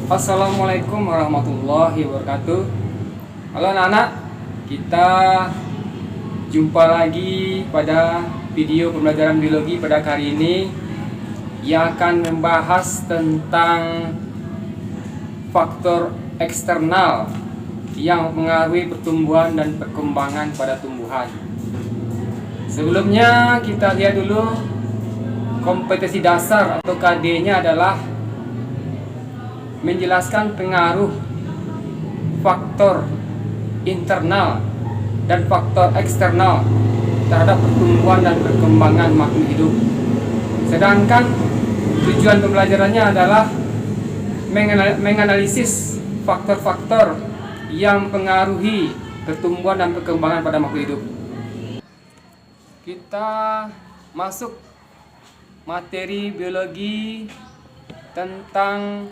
Assalamualaikum warahmatullahi wabarakatuh. Halo anak-anak, kita jumpa lagi pada video pembelajaran biologi pada kali ini yang akan membahas tentang faktor eksternal yang mempengaruhi pertumbuhan dan perkembangan pada tumbuhan. Sebelumnya kita lihat dulu kompetensi dasar atau KD-nya adalah menjelaskan pengaruh faktor internal dan faktor eksternal terhadap pertumbuhan dan perkembangan makhluk hidup. Sedangkan tujuan pembelajarannya adalah menganalisis faktor-faktor yang mempengaruhi pertumbuhan dan perkembangan pada makhluk hidup. Kita masuk materi biologi tentang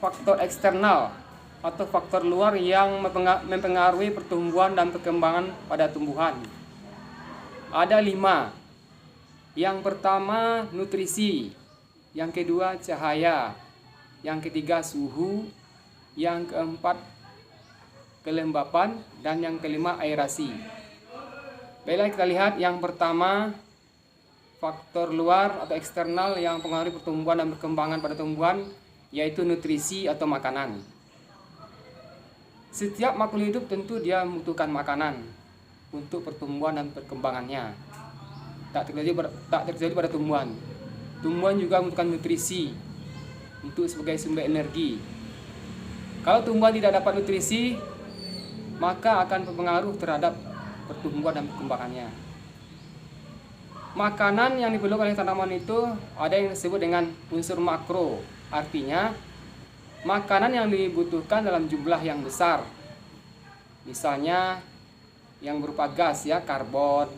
faktor eksternal atau faktor luar yang mempengaruhi pertumbuhan dan perkembangan pada tumbuhan. Ada 5. Yang pertama nutrisi, yang kedua cahaya, yang ketiga suhu, yang keempat kelembapan, dan yang kelima aerasi. Baiklah, kita lihat yang pertama faktor luar atau eksternal yang mempengaruhi pertumbuhan dan perkembangan pada tumbuhan, yaitu nutrisi atau makanan. Setiap makhluk hidup tentu dia membutuhkan makanan untuk pertumbuhan dan perkembangannya. Tak terjadi pada tumbuhan. Tumbuhan juga membutuhkan nutrisi untuk sebagai sumber energi. Kalau tumbuhan tidak dapat nutrisi, maka akan berpengaruh terhadap pertumbuhan dan perkembangannya. Makanan yang diperlukan oleh tanaman itu ada yang disebut dengan unsur makro. Artinya, makanan yang dibutuhkan dalam jumlah yang besar. Misalnya, yang berupa gas ya, karbon,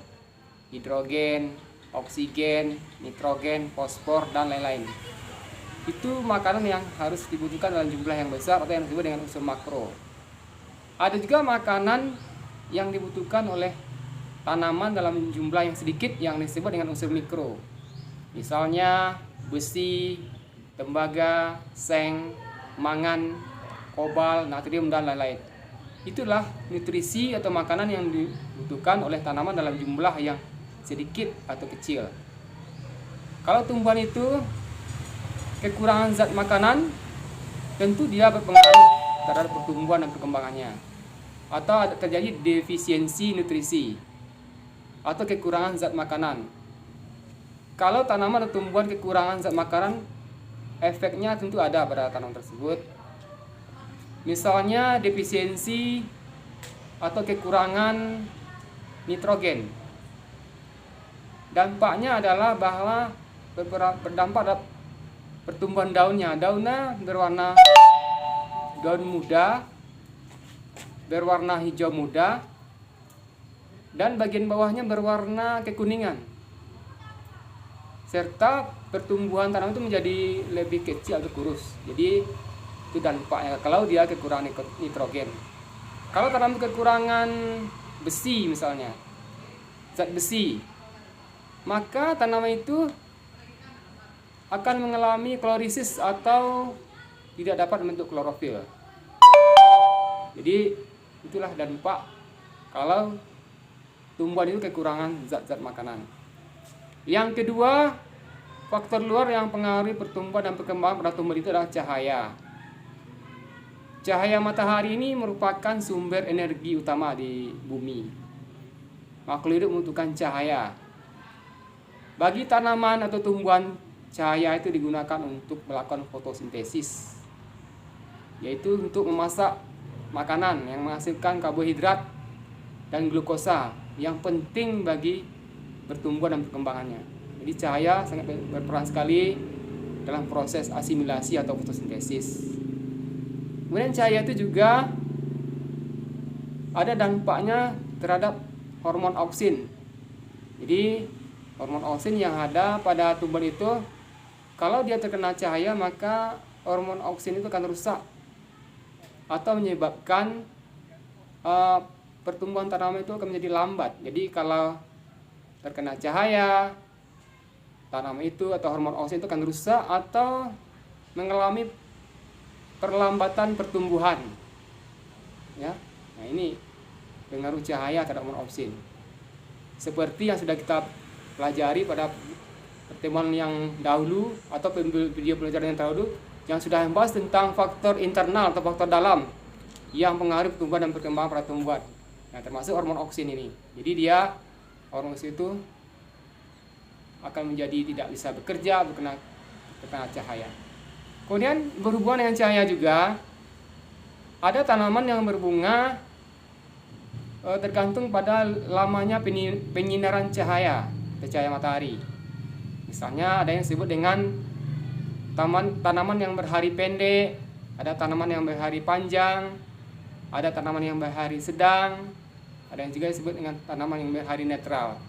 hidrogen, oksigen, nitrogen, fosfor, dan lain-lain. Itu makanan yang harus dibutuhkan dalam jumlah yang besar atau yang disebut dengan unsur makro. Ada juga makanan yang dibutuhkan oleh tanaman dalam jumlah yang sedikit yang disebut dengan unsur mikro. Misalnya, besi, tembaga, seng, mangan, kobal, natrium, dan lain-lain. Itulah nutrisi atau makanan yang dibutuhkan oleh tanaman dalam jumlah yang sedikit atau kecil. Kalau tumbuhan itu kekurangan zat makanan, tentu dia berpengaruh terhadap pertumbuhan dan perkembangannya. Atau terjadi defisiensi nutrisi atau kekurangan zat makanan. Kalau tanaman atau tumbuhan kekurangan zat makanan, efeknya tentu ada pada tanaman tersebut. Misalnya defisiensi atau kekurangan nitrogen. Dampaknya adalah bahwa berdampak pada pertumbuhan daunnya. Daunnya berwarna daun muda, berwarna hijau muda, dan bagian bawahnya berwarna kekuningan. Serta pertumbuhan tanaman itu menjadi lebih kecil atau kurus. Jadi itu dampaknya kalau dia kekurangan nitrogen. Kalau tanaman kekurangan besi misalnya, zat besi, maka tanaman itu akan mengalami klorisis atau tidak dapat membentuk klorofil. Jadi itulah dampak kalau tumbuhan itu kekurangan zat-zat makanan. Yang kedua, faktor luar yang mempengaruhi pertumbuhan dan perkembangan pada tumbuhan itu adalah cahaya. Cahaya matahari ini merupakan sumber energi utama di bumi. Makhluk hidup membutuhkan cahaya. Bagi tanaman atau tumbuhan, cahaya itu digunakan untuk melakukan fotosintesis, yaitu untuk memasak makanan yang menghasilkan karbohidrat dan glukosa yang penting bagi pertumbuhan dan perkembangannya. Jadi cahaya sangat berperan sekali dalam proses asimilasi atau fotosintesis. Kemudian cahaya itu juga ada dampaknya terhadap hormon auksin. Jadi hormon auksin yang ada pada tumbuhan itu, kalau dia terkena cahaya maka hormon auksin itu akan rusak atau menyebabkan pertumbuhan tanaman itu akan menjadi lambat. Jadi kalau terkena cahaya, tanaman itu atau hormon auksin itu akan rusak atau mengalami perlambatan pertumbuhan. Ya. Nah, ini pengaruh cahaya terhadap hormon opsin. Seperti yang sudah kita pelajari pada pertemuan yang dahulu atau video pelajaran yang dahulu yang sudah membahas tentang faktor internal atau faktor dalam yang mempengaruhi pertumbuhan dan perkembangan pada tumbuhan. Nah, termasuk hormon oksin ini. Jadi dia hormon oksin itu akan menjadi tidak bisa bekerja terkena cahaya. Kemudian berhubungan dengan cahaya juga, ada tanaman yang berbunga tergantung pada lamanya penyinaran cahaya matahari. Misalnya ada yang disebut dengan tanaman yang berhari pendek, ada tanaman yang berhari panjang, ada tanaman yang berhari sedang, ada yang juga disebut dengan tanaman yang berhari netral.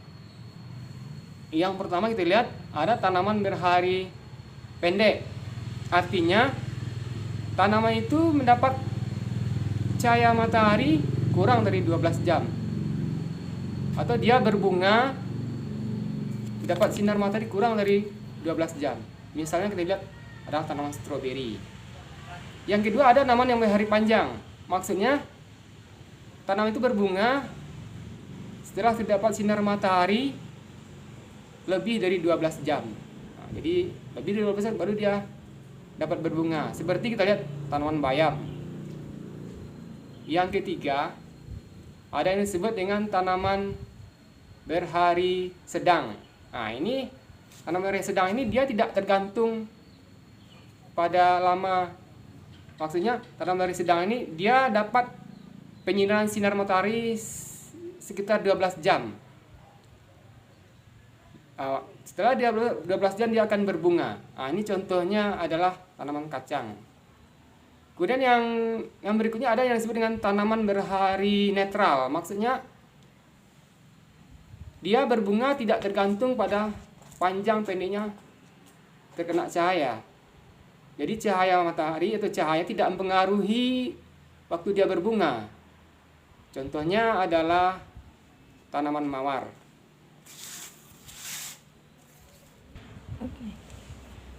Yang pertama kita lihat ada tanaman berhari pendek. Artinya tanaman itu mendapat cahaya matahari kurang dari 12 jam. Atau dia berbunga dapat sinar matahari kurang dari 12 jam. Misalnya kita lihat ada tanaman stroberi. Yang kedua ada tanaman yang berhari panjang. Maksudnya tanaman itu berbunga setelah terdapat sinar matahari lebih dari 12 jam. Nah, jadi lebih dari 12 jam baru dia dapat berbunga. Seperti kita lihat tanaman bayam. Yang ketiga ada yang disebut dengan tanaman berhari sedang. Nah, ini tanaman berhari sedang ini dia tidak tergantung pada lama. Maksudnya tanaman berhari sedang ini dia dapat penyinaran sinar matahari sekitar 12 jam. Setelah dia 12 jam dia akan berbunga. Nah, ini contohnya adalah tanaman kacang. Kemudian yang berikutnya ada yang disebut dengan tanaman berhari netral. Maksudnya dia berbunga tidak tergantung pada panjang pendeknya terkena cahaya. Jadi cahaya matahari atau cahaya tidak mempengaruhi waktu dia berbunga. Contohnya adalah tanaman mawar.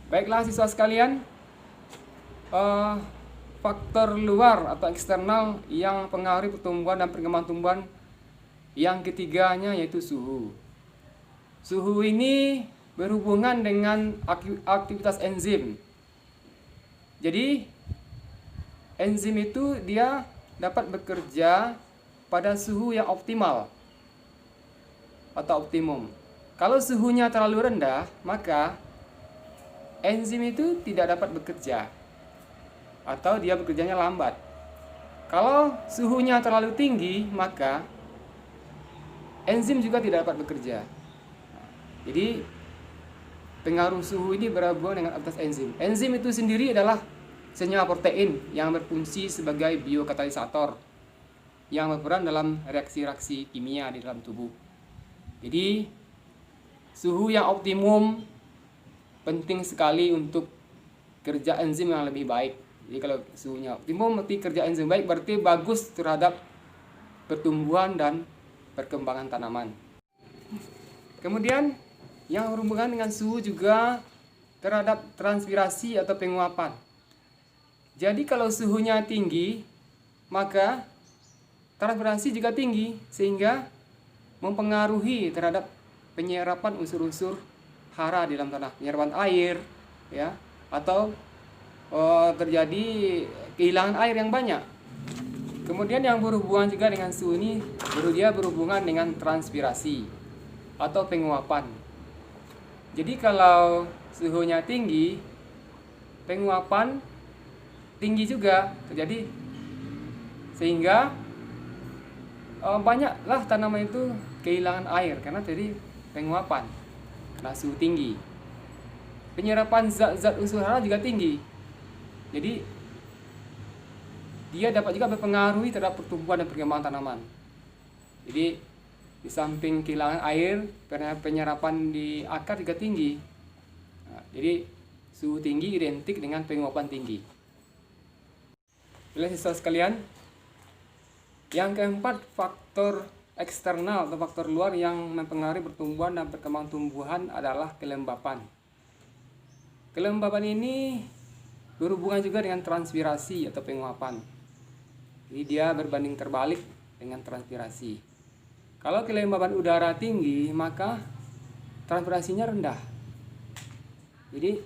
Baiklah siswa sekalian, faktor luar atau eksternal yang mempengaruhi pertumbuhan dan perkembangan tumbuhan yang ketiganya yaitu suhu. Suhu ini berhubungan dengan aktivitas enzim. Jadi enzim itu dia dapat bekerja pada suhu yang optimal atau optimum. Kalau suhunya terlalu rendah, maka enzim itu tidak dapat bekerja atau dia bekerjanya lambat. Kalau suhunya terlalu tinggi, maka enzim juga tidak dapat bekerja. Jadi pengaruh suhu ini berhubungan dengan aktivitas enzim. Enzim itu sendiri adalah senyawa protein yang berfungsi sebagai biokatalisator yang berperan dalam reaksi-reaksi kimia di dalam tubuh. Jadi suhu yang optimum penting sekali untuk kerja enzim yang lebih baik. Jadi kalau suhunya optimum berarti kerja enzim baik, berarti bagus terhadap pertumbuhan dan perkembangan tanaman. Kemudian yang berhubungan dengan suhu juga terhadap transpirasi atau penguapan. Jadi kalau suhunya tinggi, maka transpirasi juga tinggi sehingga mempengaruhi terhadap penyerapan unsur-unsur hara di dalam tanah, penyerapan air, ya, atau terjadi kehilangan air yang banyak. Kemudian yang berhubungan juga dengan suhu ini, dia berhubungan dengan transpirasi atau penguapan. Jadi kalau suhunya tinggi, penguapan tinggi juga terjadi, sehingga banyaklah tanaman itu kehilangan air karena terjadi penguapan karena suhu tinggi. Penyerapan zat-zat unsur hara juga tinggi. Jadi dia dapat juga berpengaruh terhadap pertumbuhan dan perkembangan tanaman. Jadi di samping kehilangan air, penyerapan di akar juga tinggi. Nah, jadi suhu tinggi identik dengan penguapan tinggi. Baiklah siswa sekalian, yang keempat faktor eksternal atau faktor luar yang mempengaruhi pertumbuhan dan perkembangan tumbuhan adalah kelembapan. Kelembapan ini berhubungan juga dengan transpirasi atau penguapan. Jadi dia berbanding terbalik dengan transpirasi. Kalau kelembaban udara tinggi, maka transpirasinya rendah. Jadi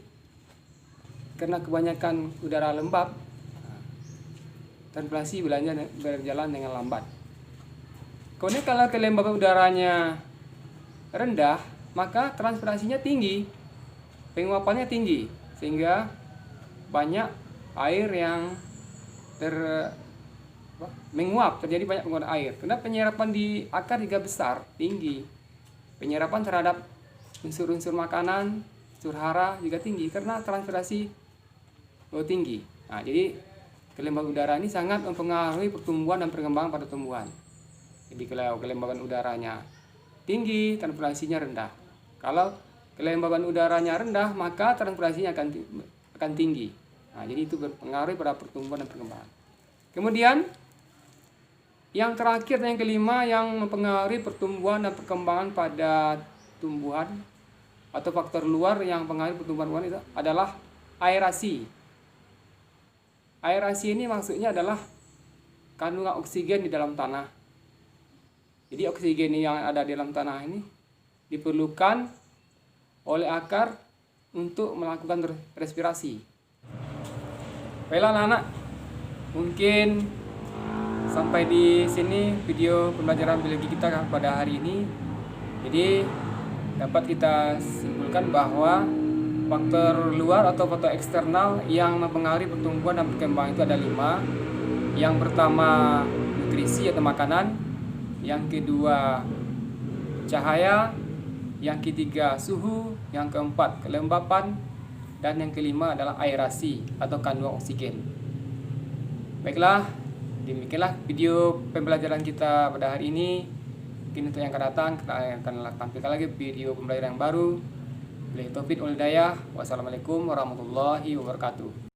karena kebanyakan udara lembab, transpirasi berjalan dengan lambat. Kemudian kalau kelembaban udaranya rendah, maka transpirasinya tinggi, penguapannya tinggi, sehingga banyak air yang menguap, terjadi banyak penguapan air. Karena penyerapan di akar juga besar, tinggi. Penyerapan terhadap unsur-unsur makanan, unsur hara juga tinggi karena transpirasi tinggi. Nah, jadi kelembaban udara ini sangat mempengaruhi pertumbuhan dan perkembangan pada tumbuhan. Jadi kalau kelembaban udaranya tinggi, transpirasinya rendah. Kalau kelembaban udaranya rendah, maka transpirasinya akan tinggi. Nah, jadi itu berpengaruh pada pertumbuhan dan perkembangan. Kemudian yang terakhir dan yang kelima yang mempengaruhi pertumbuhan dan perkembangan pada tumbuhan atau faktor luar yang mempengaruhi pertumbuhan itu adalah aerasi. Aerasi ini maksudnya adalah kandungan oksigen di dalam tanah. Jadi oksigen yang ada di dalam tanah ini diperlukan oleh akar untuk melakukan respirasi. Baiklah anak-anak, mungkin sampai di sini video pembelajaran biologi kita pada hari ini. Jadi dapat kita simpulkan bahwa faktor luar atau faktor eksternal yang mempengaruhi pertumbuhan dan perkembangan itu ada 5. Yang pertama nutrisi atau makanan, yang kedua cahaya, yang ketiga suhu, yang keempat kelembapan, dan yang kelima adalah aerasi atau kandungan oksigen. Baiklah, demikianlah video pembelajaran kita pada hari ini. Mungkin untuk yang akan datang kita akan tampilkan lagi video pembelajaran yang baru. Billahi taufiq wal hidayah. Wassalamualaikum warahmatullahi wabarakatuh.